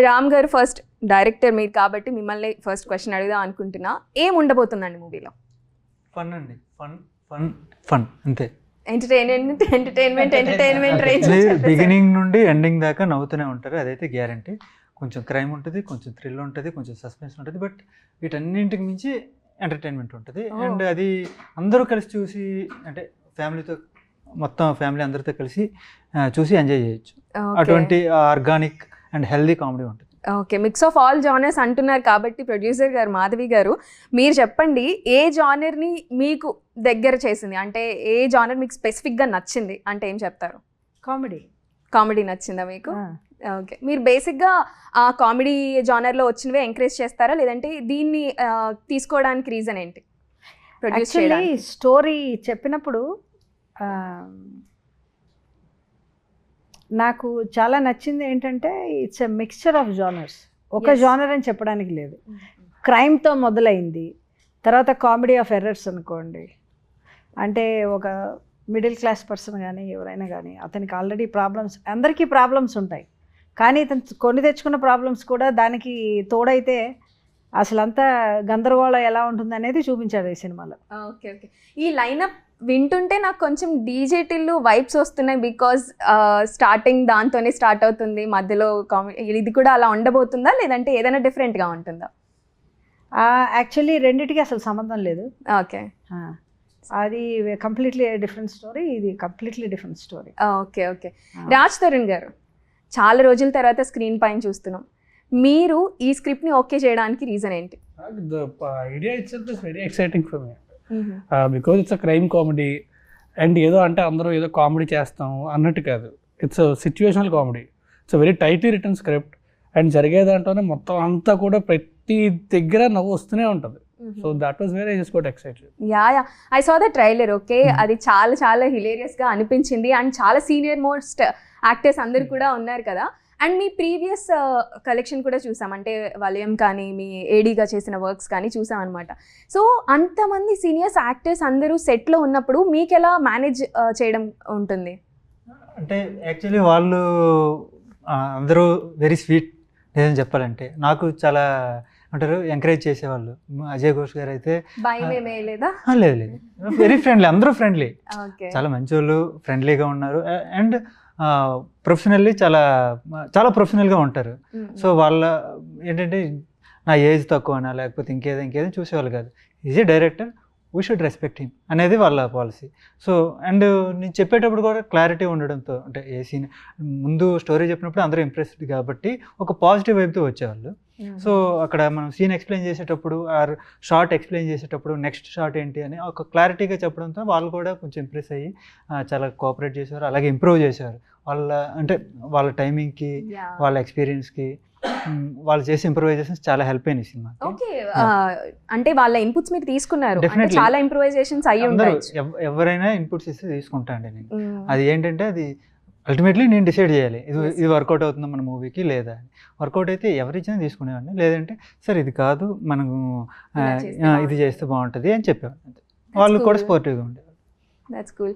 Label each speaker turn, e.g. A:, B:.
A: రామ్ గారు first director మీరు కాబట్టి మిమ్మల్ని ఫస్ట్ క్వశ్చన్ అడుగుదాం అనుకుంటున్నా. ఏం ఉండబోతుందండి మూవీలో?
B: ఫన్ అండి, ఫన్ ఫన్ ఫన్ అంతే.
A: ఎంటర్టైన్మెంట్ రేంజ్
B: బిగినింగ్ నుండి ఎండింగ్ దాకా నవ్వుతూనే ఉంటారు, అదైతే గ్యారంటీ. కొంచెం క్రైమ్ ఉంటుంది, కొంచెం థ్రిల్ ఉంటుంది, కొంచెం సస్పెన్స్ ఉంటుంది, బట్ వీటన్నింటికి మించి ఎంటర్టైన్మెంట్ ఉంటుంది. అండ్ అది అందరూ కలిసి చూసి, అంటే ఫ్యామిలీతో, మొత్తం ఫ్యామిలీ అందరితో కలిసి చూసి ఎంజాయ్ చేయొచ్చు. అటువంటి ఆర్గానిక్ అండ్ హెల్దీ కామెడీ ఉంటుంది.
A: Okay, mix of all genres అంటున్నారు కాబట్టి ప్రొడ్యూసర్ గారు మాధవి గారు మీరు చెప్పండి, ఏ జానర్ని మీకు దగ్గర చేసింది, అంటే ఏ జానర్ మీకు స్పెసిఫిక్గా నచ్చింది అంటే ఏం చెప్తారు? కామెడీ నచ్చిందా మీకు? ఓకే, మీరు బేసిక్గా ఆ కామెడీ జానర్లో వచ్చినవే ఎంకరేజ్ చేస్తారా, లేదంటే దీన్ని తీసుకోవడానికి రీజన్ ఏంటి? ప్రొడ్యూస్ చేయడానికి
C: స్టోరీ చెప్పినప్పుడు నాకు చాలా నచ్చింది ఏంటంటే it's a mixture of genres. ఒక జానర్ అని చెప్పడానికి లేదు. క్రైమ్తో మొదలైంది, తర్వాత కామెడీ ఆఫ్ ఎర్రర్స్ అనుకోండి. అంటే ఒక మిడిల్ క్లాస్ పర్సన్ కానీ ఎవరైనా కానీ అతనికి ఆల్రెడీ ప్రాబ్లమ్స్, అందరికీ ప్రాబ్లమ్స్ ఉంటాయి, కానీ ఇతను కొని తెచ్చుకున్న ప్రాబ్లమ్స్ కూడా దానికి తోడైతే అసలు అంతా గందరగోళం ఎలా ఉంటుంది అనేది చూపించాడు ఈ సినిమాలో.
A: ఓకే ఓకే, ఈ లైనప్ వింటుంటే నాకు కొంచెం డీజే టిల్లు వైబ్స్ వస్తున్నాయి. బికాజ్ స్టార్టింగ్ దాంతోనే స్టార్ట్ అవుతుంది, మధ్యలో ఇది కూడా అలా ఉండబోతుందా, లేదంటే ఏదైనా డిఫరెంట్గా ఉంటుందా?
C: యాక్చువల్లీ రెండింటికి అసలు సంబంధం లేదు.
A: ఓకే,
C: అది కంప్లీట్లీ డిఫరెంట్ స్టోరీ, ఇది completely different story.
A: Okay okay, Raj Tarun గారు చాలా రోజుల తర్వాత స్క్రీన్ పైన చూస్తున్నాం, మీరు ఈ స్క్రిప్ట్ని ఓకే చేయడానికి రీజన్ ఏంటి?
D: The idea itself is very exciting for me. Because it's a crime comedy, and ఏదో అంటే అందరూ ఏదో కామెడీ చేస్తాం అన్నట్టు కాదు, it's situational comedy. It's very tightly return script, and జరిగే దాంట్లోనే మొత్తం అంతా కూడా ప్రతి దగ్గర నవ్వు వస్తూనే ఉంటుంది. So that was very I just got excited.
A: Yeah I saw the trailer. Okay, అది చాలా చాలా హిలేరియస్గా అనిపించింది, అండ్ చాలా సీనియర్ మోస్ట్ యాక్టర్స్ అందరు కూడా ఉన్నారు కదా. అండ్ మీ ప్రీవియస్ కలెక్షన్ కూడా చూసాం, అంటే వలయం కానీ మీ ఏడీగా చేసిన వర్క్స్ కానీ చూసాం అనమాట. సో అంతమంది సీనియర్స్ యాక్టర్స్ అందరూ సెట్లో ఉన్నప్పుడు మీకు ఎలా మేనేజ్ చేయడం ఉంటుంది?
B: అంటే యాక్చువల్లీ వాళ్ళు అందరూ వెరీ స్వీట్, లేదని చెప్పాలంటే. నాకు చాలా అంటారు ఎంకరేజ్ చేసేవాళ్ళు. అజయ్ ఘోష్ గారు అయితే
A: లేదా?
B: లేదు లేదు, వెరీ ఫ్రెండ్లీ, అందరూ ఫ్రెండ్లీ, చాలా మంచి వాళ్ళు, ఫ్రెండ్లీగా ఉన్నారు. అండ్ ప్రొఫెషనల్లీ చాలా చాలా ప్రొఫెషనల్గా ఉంటారు. సో వాళ్ళ ఏంటంటే నా ఏజ్ తక్కువనా లేకపోతే ఇంకేదో చూసేవాళ్ళు కాదు. Is a director, we should respect him అనేది వాళ్ళ పాలసీ. సో అండ్ నేను చెప్పేటప్పుడు కూడా క్లారిటీ ఉండడంతో, అంటే ఏ సీన్ ముందు స్టోరీ చెప్పినప్పుడు అందరూ ఇంప్రెస్డ్ కాబట్టి ఒక పాజిటివ్ వైపుతో వచ్చేవాళ్ళు. సో అక్కడ మనం సీన్ ఎక్స్ప్లెయిన్ చేసేటప్పుడు ఆర్ షార్ట్ ఎక్స్ప్లెయిన్ చేసేటప్పుడు నెక్స్ట్ షార్ట్ ఏంటి అని ఒక క్లారిటీగా చెప్పడంతో వాళ్ళు కూడా కొంచెం ఇంప్రెస్ అయ్యి చాలా కోఆపరేట్ చేసేవారు, అలాగే ఇంప్రూవ్ చేసేవారు. వాళ్ళ టైమింగ్కి, వాళ్ళ ఎక్స్పీరియన్స్కి వాళ్ళు చేసే ఇంప్రూవైజేషన్స్ చాలా హెల్ప్ అయినాయి సినిమా.
A: ఓకే, అంటే వాళ్ళ ఇన్పుట్స్ మీరు తీసుకున్నారు, చాలా ఇంప్రూవైజేషన్స్ అయ్యి ఉంటాయి.
B: ఎవరైనా ఇన్పుట్స్ ఇస్తే తీసుకుంటా అండి నేను. అది ఏంటంటే అది అల్టిమేట్లీ నేను డిసైడ్ చేయాలి, ఇది వర్కౌట్ అవుతుందా మన మూవీకి లేదా అని. వర్కౌట్ అయితే ఎవరిచ్చినా తీసుకునేవాడిని, లేదంటే సరే ఇది కాదు మనము ఇది చేస్తే బాగుంటుంది అని చెప్పేవాడిని. వాళ్ళు కూడా సపోర్టివ్గా ఉండేవాళ్ళు.
A: That's cool.